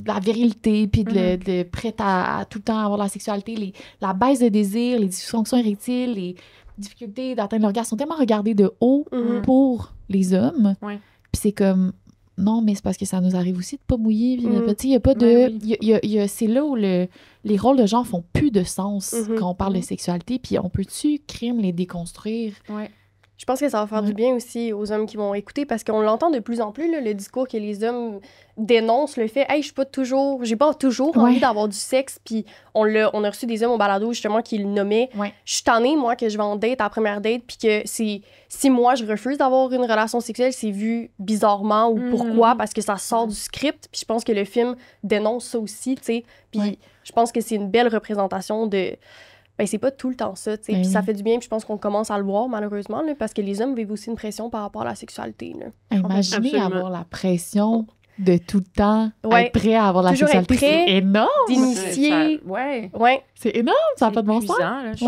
la virilité, puis de prêt à tout le temps avoir la sexualité, la baisse de désir, les dysfonctions érectiles, les difficultés d'atteindre l'orgasme sont tellement regardées de haut pour les hommes. Puis c'est comme, non, mais c'est parce que ça nous arrive aussi de pas mouiller. Il y a pas de... c'est là où les rôles de genre font plus de sens quand on parle de sexualité, puis on peut-tu, crime, les déconstruire? Je pense que ça va faire du bien aussi aux hommes qui vont écouter, parce qu'on l'entend de plus en plus, là, le discours que les hommes dénoncent le fait « Hey, j'ai pas toujours envie d'avoir du sexe », puis on a reçu des hommes au balado, justement, qui le nommaient. Je suis tannée, moi, que je vais en date à la première date, puis que si moi, je refuse d'avoir une relation sexuelle, c'est vu bizarrement ou pourquoi, parce que ça sort du script, puis je pense que le film dénonce ça aussi, tu sais. Puis je pense que c'est une belle représentation de... Ben, c'est pas tout le temps ça, tu sais. Puis ça fait du bien, puis je pense qu'on commence à le voir, malheureusement, là, parce que les hommes vivent aussi une pression par rapport à la sexualité, là. Imaginez avoir la pression de tout le temps être prêt à avoir la sexualité. C'est énorme! D'initier. C'est énorme, ça n'a pas de bon sens.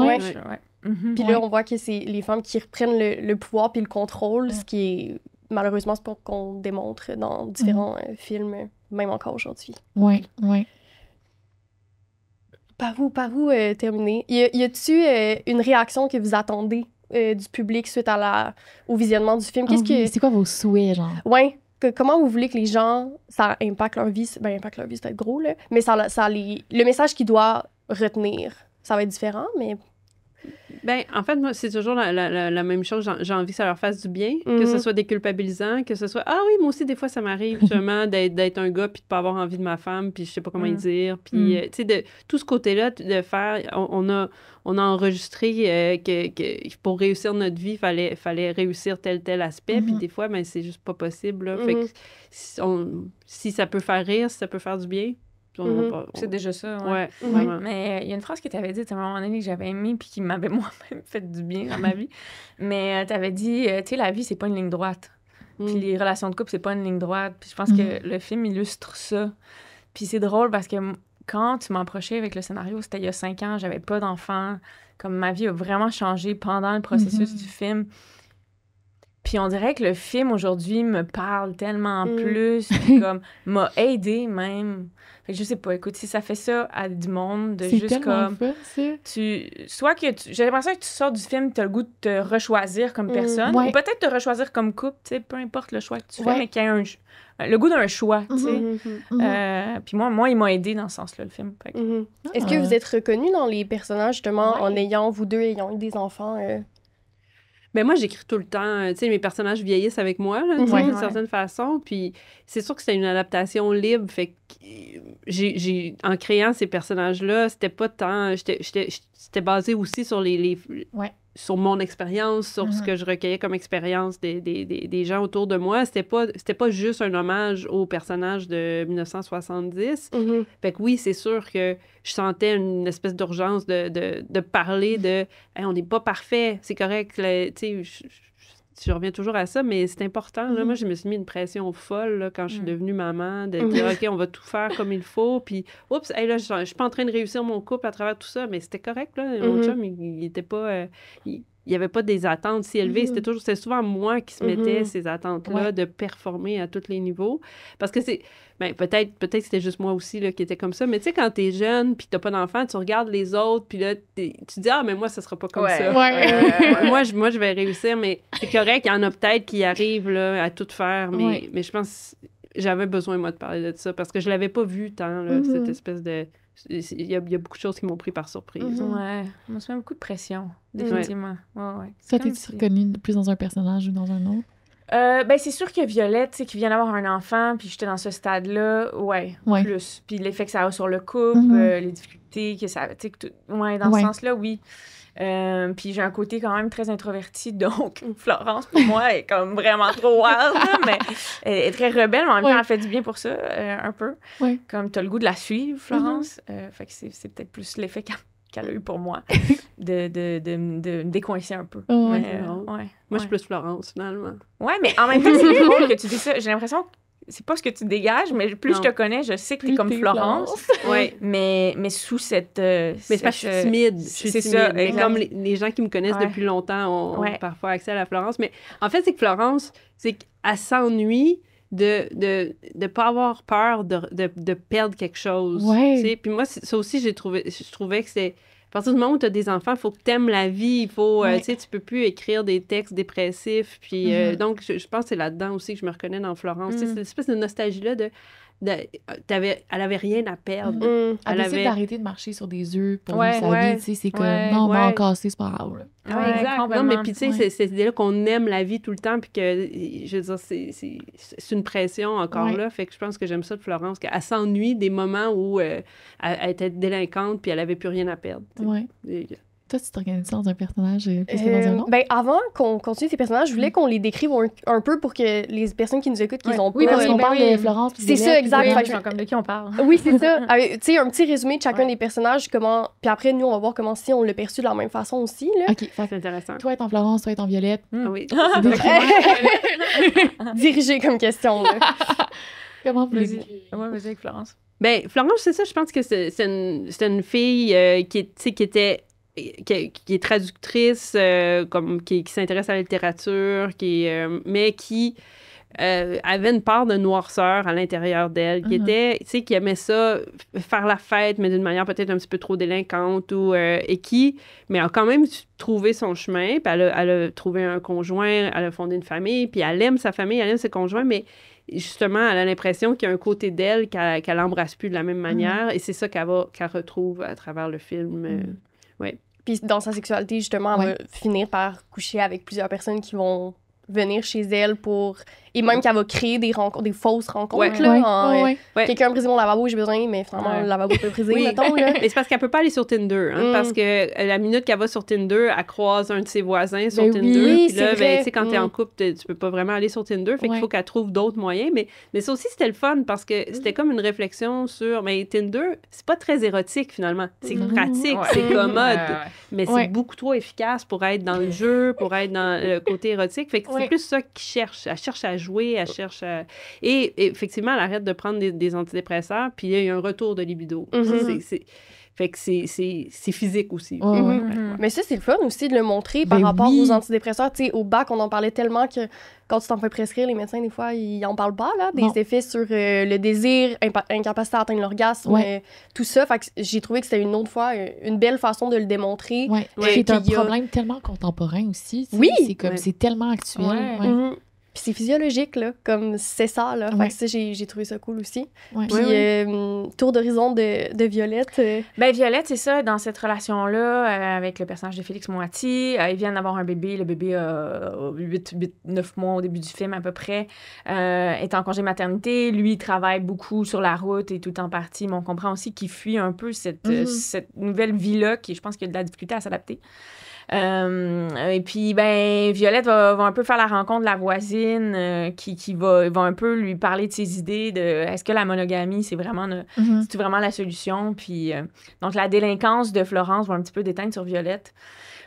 Puis là, on voit que c'est les femmes qui reprennent le pouvoir puis le contrôle, ce qui est... Malheureusement, c'est pas qu'on démontre dans différents films, même encore aujourd'hui. Oui. Par où terminer? Y a-tu une réaction que vous attendez du public suite au visionnement du film? C'est quoi vos souhaits, genre? Comment vous voulez que les gens, ça impacte leur vie? Ben, impacte leur vie, c'est peut-être gros, là. Mais le message qu'ils doivent retenir, ça va être différent, mais... Ben, en fait, moi, c'est toujours la même chose. J'ai envie que ça leur fasse du bien, que ce soit déculpabilisant, que ce soit... Ah oui, moi aussi, des fois, ça m'arrive, justement, d'être un gars puis de pas avoir envie de ma femme, puis je sais pas comment y dire. Puis, tu sais, de tout ce côté-là, de faire... On a enregistré que pour réussir notre vie, il fallait réussir tel aspect, puis des fois, ben, c'est juste pas possible, là. Fait que si ça peut faire rire, si ça peut faire du bien... C'est déjà ça, Mais il y a une phrase que tu avais dite à un moment donné que j'avais aimée puis qui m'avait moi-même fait du bien dans ma vie. Mais tu avais dit, tu sais, la vie, c'est pas une ligne droite. Puis les relations de couple, c'est pas une ligne droite. Puis je pense que le film illustre ça. Puis c'est drôle parce que quand tu m'approchais avec le scénario, c'était il y a 5 ans, j'avais pas d'enfant. Comme ma vie a vraiment changé pendant le processus du film. Puis on dirait que le film, aujourd'hui, me parle tellement plus, puis comme m'a aidé même. Fait que je sais pas, écoute, si ça fait ça à du monde, de juste comme... Soit que j'ai l'impression que tu sors du film, tu as le goût de te rechoisir comme personne, ou peut-être te rechoisir comme couple, tu sais, peu importe le choix que tu fais, mais qu'il y ait le goût d'un choix, tu sais. Puis moi, il m'a aidé dans ce sens-là, le film. Est-ce que vous êtes reconnus dans les personnages, justement, vous deux ayant eu des enfants Ben moi, j'écris tout le temps. Tu sais, mes personnages vieillissent avec moi, là, d'une certaine façon. Puis c'est sûr que c'était une adaptation libre. Fait que en créant ces personnages-là, c'était pas tant... C'était basé aussi sur sur mon expérience, sur ce que je recueillais comme expérience des gens autour de moi. C'était pas juste un hommage au personnage de 1970. Fait que oui, c'est sûr que je sentais une espèce d'urgence de parler de hey, on n'est pas parfait, c'est correct. Tu sais, je reviens toujours à ça, mais c'est important. Là. Moi, je me suis mis une pression folle là, quand je suis devenue maman, de dire, OK, on va tout faire comme il faut, puis, oups, hey, là, je suis pas en train de réussir mon couple à travers tout ça, mais c'était correct, là. Mon chum, il était pas... il n'y avait pas des attentes si élevées. C'était souvent moi qui se mettais ces attentes-là de performer à tous les niveaux. Parce que c'est... Ben, peut-être que c'était juste moi aussi là, qui était comme ça. Mais tu sais, quand t'es jeune puis t'as pas d'enfant, tu regardes les autres puis là, tu dis « Ah, mais moi, ça sera pas comme ça. » moi, je vais réussir, mais c'est correct. Il y en a peut-être qui arrivent là, à tout faire. Mais je pense j'avais besoin, moi, de parler de ça parce que je l'avais pas vu tant, là, cette espèce de... Il y a beaucoup de choses qui m'ont pris par surprise. Ouais. Moi, ça met beaucoup de pression, définitivement. Ça, t'es-tu reconnue plus dans un personnage ou dans un autre? Ben, c'est sûr que Violette, tu sais, qui vient d'avoir un enfant, puis j'étais dans ce stade-là, plus. Puis l'effet que ça a sur le couple, les difficultés que ça... Tu sais, dans ce sens-là, oui. Puis j'ai un côté quand même très introverti, donc Florence, pour moi, est comme vraiment trop wild, mais elle est très rebelle, mais en même temps, elle fait du bien pour ça, un peu. Comme t'as le goût de la suivre, Florence. Fait que c'est peut-être plus l'effet qu'elle a eu pour moi, de me décoincer un peu. Moi, je suis plus Florence, finalement. Ouais, mais en même temps, c'est drôle que tu dis ça. J'ai l'impression que c'est pas ce que tu dégages, mais plus je te connais, je sais que t'es comme Florence. Mais sous cette... mais c'est parce que je suis timide. C'est ça. Comme les gens qui me connaissent depuis longtemps ont parfois accès à la Florence. Mais en fait, c'est que Florence, c'est qu'elle s'ennuie de pas avoir peur de perdre quelque chose. Puis moi, ça aussi, je trouvais que c'est... À partir du moment où tu as des enfants, il faut que tu aimes la vie. Il faut, tu sais, tu peux plus écrire des textes dépressifs. Puis, donc, je pense que c'est là-dedans aussi que je me reconnais dans Florence. C'est cette espèce de nostalgie-là elle avait rien à perdre. Elle décide d'arrêter de marcher sur des œufs pour vivre sa vie. Tu sais, c'est comme, non, on va en casser, c'est pas grave. Exact. Non, mais puis, tu sais, c'est cette idée-là qu'on aime la vie tout le temps. Puis que, je veux dire, c'est une pression encore là. Fait que je pense que j'aime ça de Florence, qu'elle s'ennuie des moments où elle était délinquante puis elle avait plus rien à perdre. Toi, tu t'organises dans un personnage plus que dans un autre? Ben, avant qu'on continue ces personnages, je voulais qu'on les décrive un peu pour que les personnes qui nous écoutent, qu'ils ont pas... Oui, parce qu'on parle de Florence. C'est ça, exact. Comme de qui on parle. Oui, c'est ça. Tu sais, un petit résumé de chacun des personnages, comment... Puis après, nous, on va voir comment si on l'a perçu de la même façon aussi, là. OK, c'est intéressant. Toi, être en Florence, toi, être en Violette. Oui. Dirigé comme question, là. Comment vous vas-y avec Florence. Ben, Florence, c'est ça, je pense que c'est une fille qui est traductrice, qui s'intéresse à la littérature, mais qui avait une part de noirceur à l'intérieur d'elle, qui aimait ça, faire la fête, mais d'une manière peut-être un petit peu trop délinquante, mais a quand même trouvé son chemin, puis elle a trouvé un conjoint, elle a fondé une famille, puis elle aime sa famille, elle aime ses conjoints, mais justement, elle a l'impression qu'il y a un côté d'elle qu'elle n'embrasse plus de la même manière, et c'est ça qu'elle retrouve à travers le film. Puis dans sa sexualité, justement, elle va finir par coucher avec plusieurs personnes qui vont venir chez elle pour... Et même qu'elle va créer des rencontres, des fausses rencontres, quelqu'un a brisé mon lavabo, j'ai besoin, mais finalement, le lavabo peut briser, mettons, là. Mais c'est parce qu'elle peut pas aller sur Tinder, parce que la minute qu'elle va sur Tinder, elle croise un de ses voisins sur Tinder, puis là, tu sais, quand t'es en couple, tu peux pas vraiment aller sur Tinder, fait qu'il faut qu'elle trouve d'autres moyens, mais ça aussi, c'était le fun, parce que c'était comme une réflexion sur, mais Tinder, c'est pas très érotique, finalement. C'est pratique, c'est commode, mais c'est beaucoup trop efficace pour être dans le jeu, pour être dans le côté érotique, fait que c'est plus ça qu'elle cherche. Elle cherche à jouer, elle cherche à... Et effectivement, elle arrête de prendre des antidépresseurs, puis il y a un retour de libido. Fait que c'est physique aussi. Mais ça, c'est le fun aussi de le montrer par rapport aux antidépresseurs. Tu sais, au bac, on en parlait tellement que quand tu t'en fais prescrire, les médecins, des fois, ils en parlent pas, là, des effets sur le désir, incapacité à atteindre l'orgasme, tout ça. Fait que j'ai trouvé que c'était une autre fois une belle façon de le démontrer. C'est un problème tellement contemporain aussi. C'est comme, c'est tellement actuel. Puis c'est physiologique, là, comme c'est ça, là. Fait que ça, j'ai trouvé ça cool aussi. Puis tour d'horizon de Violette. Ben, Violette, c'est ça, dans cette relation-là, avec le personnage de Félix Moati, ils viennent d'avoir un bébé. Le bébé a 9 mois au début du film, à peu près. Est en congé maternité. Lui, il travaille beaucoup sur la route et tout en partie. Mais on comprend aussi qu'il fuit un peu cette nouvelle vie-là, qui, je pense qu'il a de la difficulté à s'adapter. Et puis, ben, Violette va un peu faire la rencontre de la voisine qui va un peu lui parler de ses idées de est-ce que la monogamie, c'est vraiment la solution? Puis, donc, la délinquance de Florence va un petit peu déteindre sur Violette.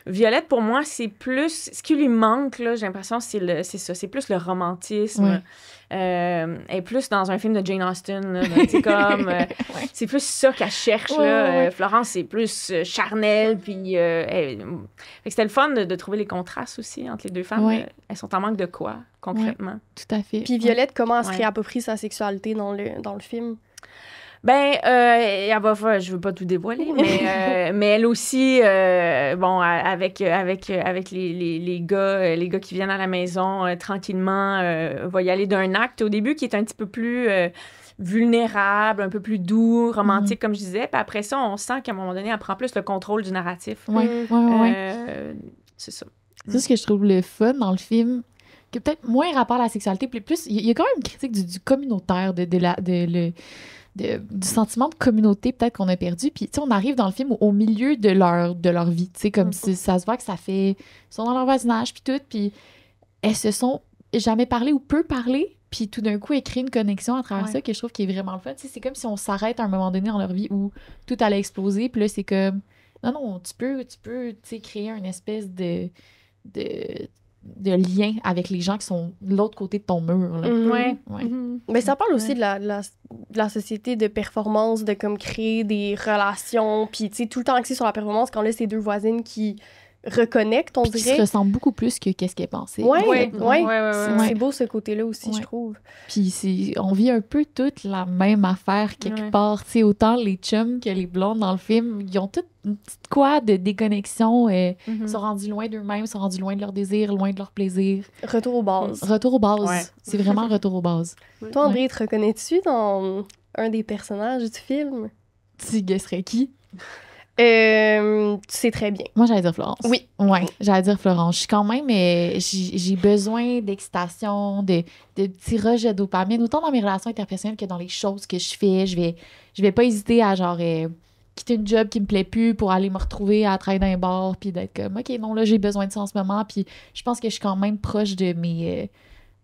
Violette, pour moi, c'est plus... Ce qui lui manque, là, j'ai l'impression, c'est ça. C'est plus le romantisme. Elle est plus dans un film de Jane Austen. Là, comme, c'est plus ça qu'elle cherche. Là. Florence, c'est plus charnel. Puis, c'était le fun de trouver les contrastes aussi entre les deux femmes. Elles sont en manque de quoi, concrètement? Tout à fait. Puis Violette, comment elle se réapproprie sa sexualité dans le film? Ben, je veux pas tout dévoiler, mais elle aussi, avec les gars qui viennent à la maison tranquillement, va y aller d'un acte au début qui est un petit peu plus vulnérable, un peu plus doux, romantique, comme je disais. Puis après ça, on sent qu'à un moment donné, elle prend plus le contrôle du narratif. C'est ça. C'est ce que je trouve le fun dans le film, que peut-être moins rapport à la sexualité, plus il y a quand même une critique du communautaire, du sentiment de communauté peut-être qu'on a perdu. Puis, tu sais, on arrive dans le film au milieu de leur vie, tu sais, comme si ça se voit que ils sont dans leur voisinage, puis tout, puis elles se sont jamais parlé ou peu parlé, puis tout d'un coup, elles créent une connexion à travers ça que je trouve qui est vraiment le fun. Tu sais, c'est comme si on s'arrête à un moment donné dans leur vie où tout allait exploser, puis là, c'est comme, non, tu peux, tu sais, créer une espèce de lien avec les gens qui sont de l'autre côté de ton mur. Là. Mais ça parle aussi de la société de performance, de comme créer des relations, puis tu sais, tout le temps axé sur la performance, quand là, c'est deux voisines qui reconnectent, on dirait. Qui se ressemblent beaucoup plus que qu'est-ce qu'elles pensaient. C'est beau ce côté-là aussi, je trouve. Puis on vit un peu toute la même affaire quelque part. Tu sais, autant les chums que les blondes dans le film, ils ont toutes une petite quoi de déconnexion, sont rendus loin d'eux-mêmes, sont rendus loin de leurs désirs, loin de leurs plaisirs. Retour aux bases. Retour aux bases. C'est vraiment retour aux bases. Toi, André, te reconnais-tu dans un des personnages du film? Tu guesserais qui? Tu sais très bien. Moi, j'allais dire Florence. Oui. Ouais, j'allais dire Florence. Je suis quand même... j'ai besoin d'excitation, de petits rushs de dopamine, autant dans mes relations interpersonnelles que dans les choses que je fais. Je vais pas hésiter à, genre, quitter une job qui me plaît plus pour aller me retrouver à travailler dans un bar puis d'être comme, OK, non, là, j'ai besoin de ça en ce moment. Puis je pense que je suis quand même proche de mes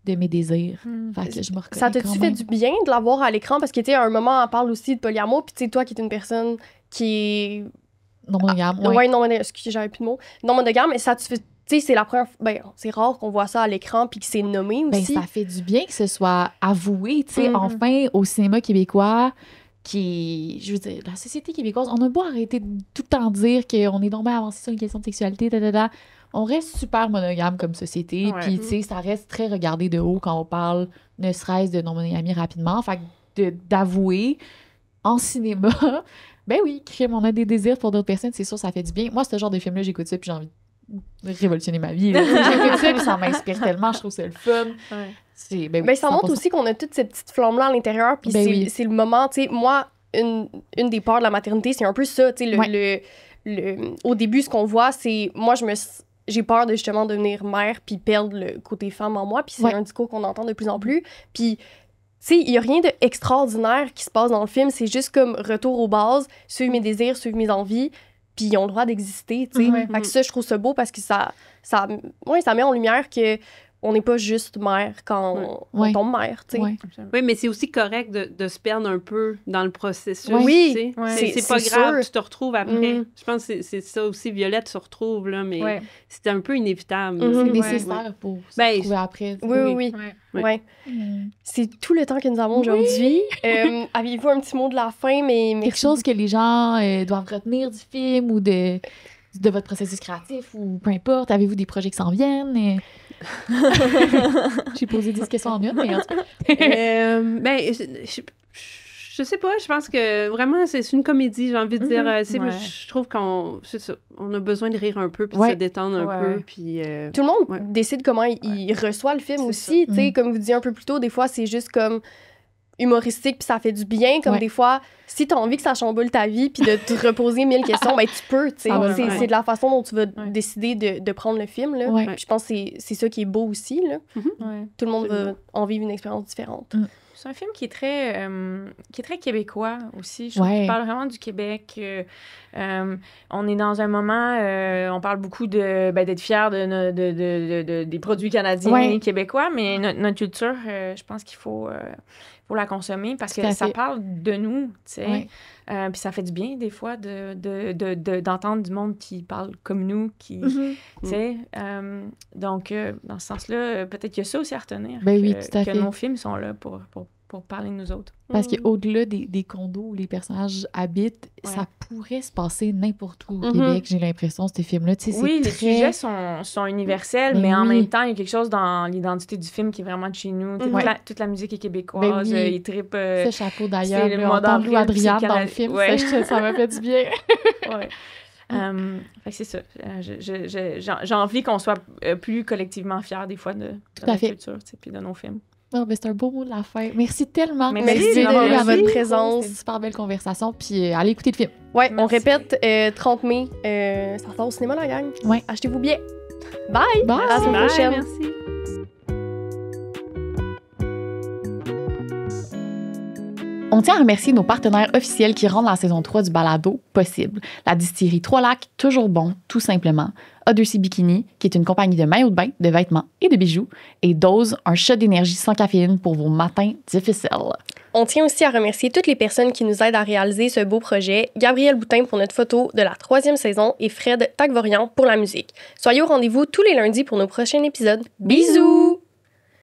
désirs. Fait que je me reconnais. Ça t'a-tu fait du bien de la voir à l'écran? Parce que, tu sais, à un moment, on parle aussi de polyamour, puis tu sais, toi qui es une personne qui est... Non monogame, excusez, j'avais plus de mots. Non monogame, mais ça te fait... Tu sais, c'est la première... Ben, c'est rare qu'on voit ça à l'écran puis que c'est nommé aussi. Ben, ça fait du bien que ce soit avoué, tu sais, enfin, au cinéma québécois, je veux dire, la société québécoise, on a beau arrêter de tout le temps dire qu'on est donc bien avancé sur une question de sexualité, on reste super monogame comme société, puis tu sais, ça reste très regardé de haut quand on parle, ne serait-ce de non-monogamie rapidement. Fait que d'avouer en cinéma... Ben oui, on a des désirs pour d'autres personnes, c'est sûr, ça fait du bien. Moi, ce genre de film-là, j'écoute ça, puis j'ai envie de révolutionner ma vie. J'écoute ça, puis ça m'inspire tellement, je trouve ça le fun. Ça montre aussi qu'on a toutes ces petites flammes-là à l'intérieur, puis c'est le moment, tu sais, moi, une des peurs de la maternité, c'est un peu ça, tu sais, au début, ce qu'on voit, c'est, moi, j'ai peur de justement devenir mère, puis perdre le côté femme en moi, puis c'est un discours qu'on entend de plus en plus, puis... Tu sais, il n'y a rien d'extraordinaire qui se passe dans le film. C'est juste comme retour aux bases, suivre mes désirs, suivre mes envies, puis ils ont le droit d'exister, tu sais. Fait que ça, je trouve ça beau parce que ça met en lumière que on n'est pas juste mère quand on tombe mère, tu sais. Oui, mais c'est aussi correct de se perdre un peu dans le processus, oui, c'est pas grave, tu te retrouves après. Je pense que c'est ça aussi, Violette se retrouve, là, mais c'est un peu inévitable. C'est nécessaire pour se retrouver après. Oui. C'est tout le temps que nous avons aujourd'hui. Avez-vous un petit mot de la fin? Quelque chose que les gens doivent retenir du film ou de votre processus créatif ou peu importe. Avez-vous des projets qui s'en viennent? J'ai posé 10 questions en une, mais en tout cas. Je sais pas, je pense que vraiment, c'est une comédie, j'ai envie de dire. Je trouve qu'on a besoin de rire un peu, puis de se détendre un peu. Puis, tout le monde décide comment il reçoit le film aussi. Tu sais, comme vous disiez un peu plus tôt, des fois, c'est juste comme humoristique, puis ça fait du bien. Comme des fois, si tu as envie que ça chamboule ta vie, puis de te reposer 1000 questions, ben tu peux. Tu sais, c'est de la façon dont tu vas décider de prendre le film. Là. Puis je pense que c'est ça qui est beau aussi. Là. Tout le monde va en vivre une expérience différente. C'est un film qui est très québécois aussi. Je trouve qu'il parle vraiment du Québec. On est dans un moment, on parle beaucoup d'être fier des produits canadiens et québécois, mais notre culture, je pense qu'il faut la consommer parce que ça parle de nous, tu sais. Puis ça fait du bien, des fois, d'entendre du monde qui parle comme nous, qui, tu sais. Donc, dans ce sens-là, peut-être qu'il y a ça aussi à retenir, que nos films sont là pour parler de nous autres. Parce qu'au-delà des condos où les personnages habitent, ça pourrait se passer n'importe où au Québec, j'ai l'impression, ces films-là. Tu sais, les sujets sont universels, mais en même temps, il y a quelque chose dans l'identité du film qui est vraiment de chez nous. Toute la musique est québécoise, ils trippent... Ce chapeau, d'ailleurs, on entend Lou Adriane dans le film, ça m'a fait du bien. Fait que c'est ça. J'ai envie qu'on soit plus collectivement fiers, des fois, de notre culture, puis de nos films. Oh, ben c'est un beau mot de la fin. Merci tellement. Merci de votre présence. C'était une super belle conversation. Puis allez écouter le film. Ouais, on répète 30 mai. Ça sort au cinéma, la gang. Ouais. Achetez-vous bien. Bye! Bye! À la semaine prochaine. Merci. On tient à remercier nos partenaires officiels qui rendent la saison 3 du balado possible. La distillerie Trois-Lacs, toujours bon, tout simplement. A2C Bikini, qui est une compagnie de maillots de bain, de vêtements et de bijoux. Et Dose, un shot d'énergie sans caféine pour vos matins difficiles. On tient aussi à remercier toutes les personnes qui nous aident à réaliser ce beau projet. Gabriel Boutin pour notre photo de la 3e saison et Fred Tagvorian pour la musique. Soyez au rendez-vous tous les lundis pour nos prochains épisodes. Bisous!